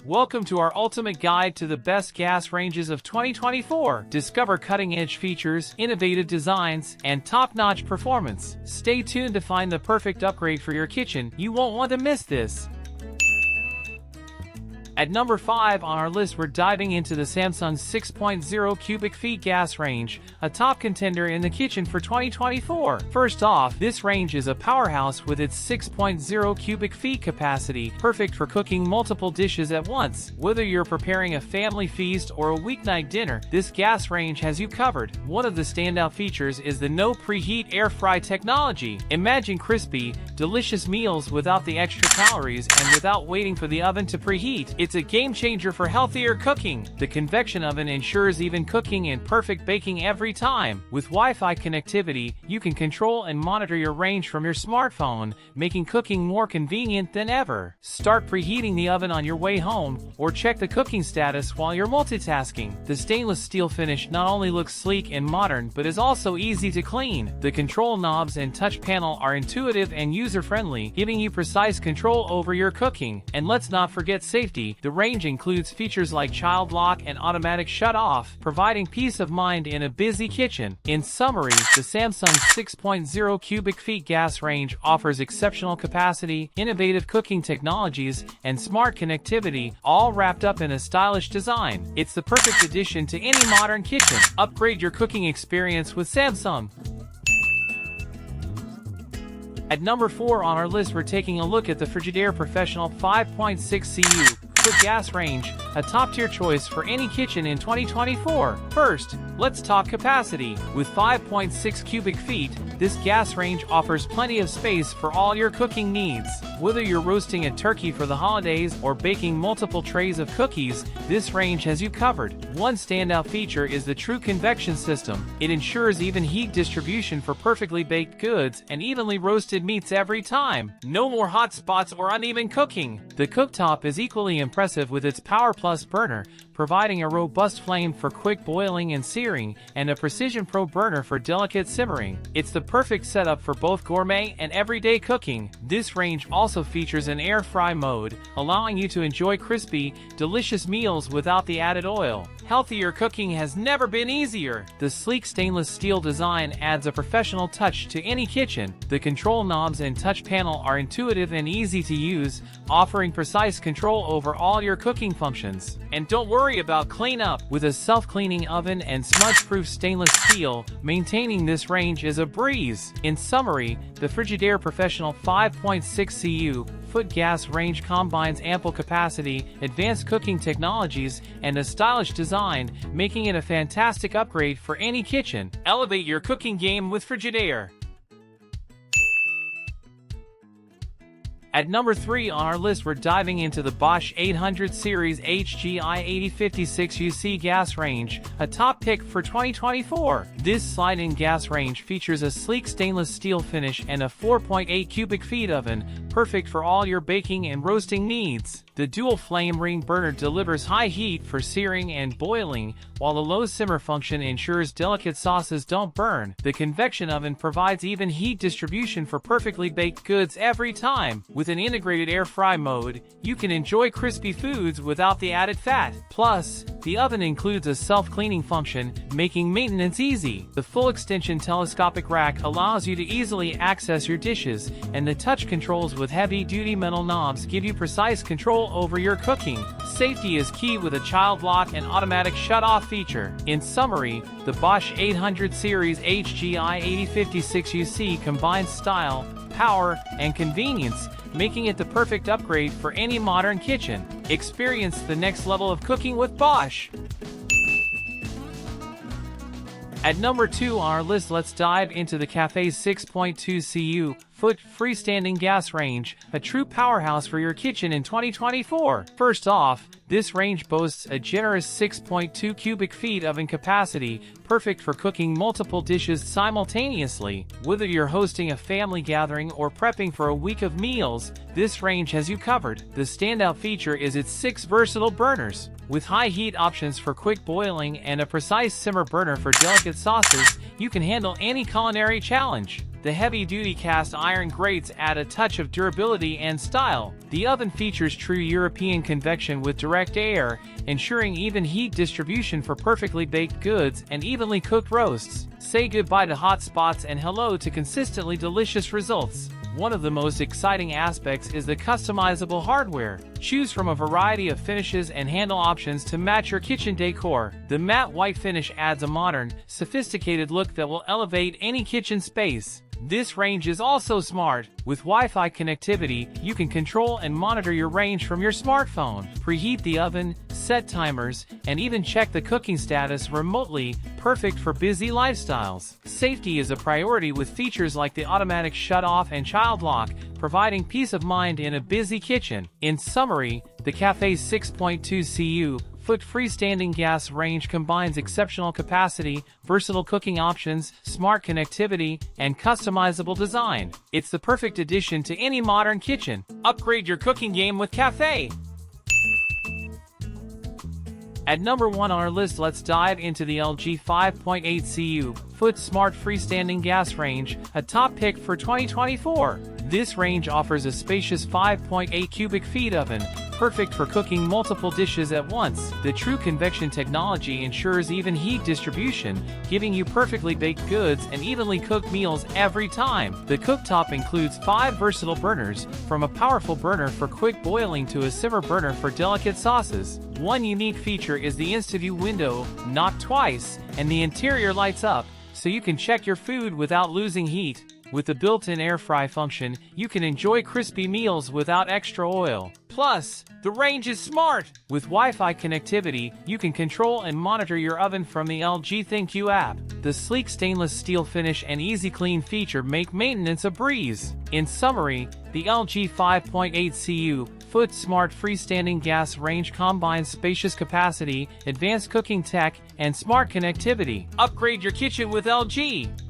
Welcome to our ultimate guide to the best gas ranges of 2024. Discover cutting-edge features, innovative designs, and top-notch performance. Stay tuned to find the perfect upgrade for your kitchen. You won't want to miss this. At number 5 on our list, we're diving into the Samsung 6.0 cubic feet gas range, a top contender in the kitchen for 2024. First off, this range is a powerhouse with its 6.0 cubic feet capacity, perfect for cooking multiple dishes at once. Whether you're preparing a family feast or a weeknight dinner, this gas range has you covered. One of the standout features is the no preheat air fry technology. Imagine crispy, delicious meals without the extra calories and without waiting for the oven to preheat. It's a game changer for healthier cooking. The convection oven ensures even cooking and perfect baking every time. With Wi-Fi connectivity, you can control and monitor your range from your smartphone, making cooking more convenient than ever. Start preheating the oven on your way home, or check the cooking status while you're multitasking. The stainless steel finish not only looks sleek and modern, but is also easy to clean. The control knobs and touch panel are intuitive and user-friendly, giving you precise control over your cooking. And let's not forget safety. The range includes features like child lock and automatic shut-off, providing peace of mind in a busy kitchen. In summary, the Samsung 6.0 cubic feet gas range offers exceptional capacity, innovative cooking technologies, and smart connectivity, all wrapped up in a stylish design. It's the perfect addition to any modern kitchen. Upgrade your cooking experience with Samsung. At number 4 on our list, we're taking a look at the Frigidaire Professional 5.6 cu gas range, a top-tier choice for any kitchen in 2024. First, let's talk capacity. With 5.6 cubic feet, this gas range offers plenty of space for all your cooking needs. Whether you're roasting a turkey for the holidays or baking multiple trays of cookies, this range has you covered. One standout feature is the true convection system. It ensures even heat distribution for perfectly baked goods and evenly roasted meats every time. No more hot spots or uneven cooking. The cooktop is equally impressive with its Power Plus burner, providing a robust flame for quick boiling and searing, and a Precision Pro burner for delicate simmering. It's the perfect setup for both gourmet and everyday cooking. This range also features an air fry mode, allowing you to enjoy crispy, delicious meals without the added oil. Healthier cooking has never been easier. The sleek stainless steel design adds a professional touch to any kitchen. The control knobs and touch panel are intuitive and easy to use, offering precise control over all your cooking functions. And don't worry about cleanup. With a self-cleaning oven and smudge-proof stainless steel, maintaining this range is a breeze. In summary, the Frigidaire Professional 5.6 cu foot gas range combines ample capacity, advanced cooking technologies, and a stylish design, making it a fantastic upgrade for any kitchen. Elevate your cooking game with Frigidaire. At number 3 on our list, we're diving into the Bosch 800 series HGI8056UC gas range, a top pick for 2024. This slide-in gas range features a sleek stainless steel finish and a 4.8 cubic feet oven, perfect for all your baking and roasting needs. The dual flame ring burner delivers high heat for searing and boiling, while the low simmer function ensures delicate sauces don't burn. The convection oven provides even heat distribution for perfectly baked goods every time. With an integrated air fry mode, you can enjoy crispy foods without the added fat. Plus, the oven includes a self-cleaning function, making maintenance easy. The full extension telescopic rack allows you to easily access your dishes, and the touch controls with heavy-duty metal knobs give you precise control over your cooking. Safety is key with a child lock and automatic shut-off feature. In summary, the Bosch 800 series HGI8056UC combines style, power, and convenience, making it the perfect upgrade for any modern kitchen. Experience the next level of cooking with Bosch. At number 2 on our list, let's dive into the Cafe 6.2 cu foot freestanding gas range, a true powerhouse for your kitchen in 2024. First off, this range boasts a generous 6.2 cubic feet oven capacity, perfect for cooking multiple dishes simultaneously. Whether you're hosting a family gathering or prepping for a week of meals, this range has you covered. The standout feature is its 6 versatile burners. With high heat options for quick boiling and a precise simmer burner for delicate sauces, you can handle any culinary challenge. The heavy-duty cast iron grates add a touch of durability and style. The oven features true European convection with direct air, ensuring even heat distribution for perfectly baked goods and evenly cooked roasts. Say goodbye to hot spots and hello to consistently delicious results. One of the most exciting aspects is the customizable hardware. Choose from a variety of finishes and handle options to match your kitchen decor. The matte white finish adds a modern, sophisticated look that will elevate any kitchen space. This range is also smart. With Wi-Fi connectivity, you can control and monitor your range from your smartphone. Preheat the oven, set timers, and even check the cooking status remotely, perfect for busy lifestyles. Safety is a priority with features like the automatic shut-off and child lock, providing peace of mind in a busy kitchen. In summary, the Cafe's 6.2 cu foot freestanding gas range combines exceptional capacity, versatile cooking options, smart connectivity, and customizable design. It's the perfect addition to any modern kitchen. Upgrade your cooking game with Cafe. At number 1 on our list, let's dive into the LG 5.8 cu foot smart freestanding gas range, a top pick for 2024. This range offers a spacious 5.8 cubic feet oven, perfect for cooking multiple dishes at once. The true convection technology ensures even heat distribution, giving you perfectly baked goods and evenly cooked meals every time. The cooktop includes 5 versatile burners, from a powerful burner for quick boiling to a simmer burner for delicate sauces. One unique feature is the InstaView window, knock twice, and the interior lights up, so you can check your food without losing heat. With the built-in air fry function, you can enjoy crispy meals without extra oil. Plus, the range is smart! With Wi-Fi connectivity, you can control and monitor your oven from the LG ThinQ app. The sleek stainless steel finish and easy clean feature make maintenance a breeze. In summary, the LG 5.8 cu foot smart freestanding gas range combines spacious capacity, advanced cooking tech, and smart connectivity. Upgrade your kitchen with LG!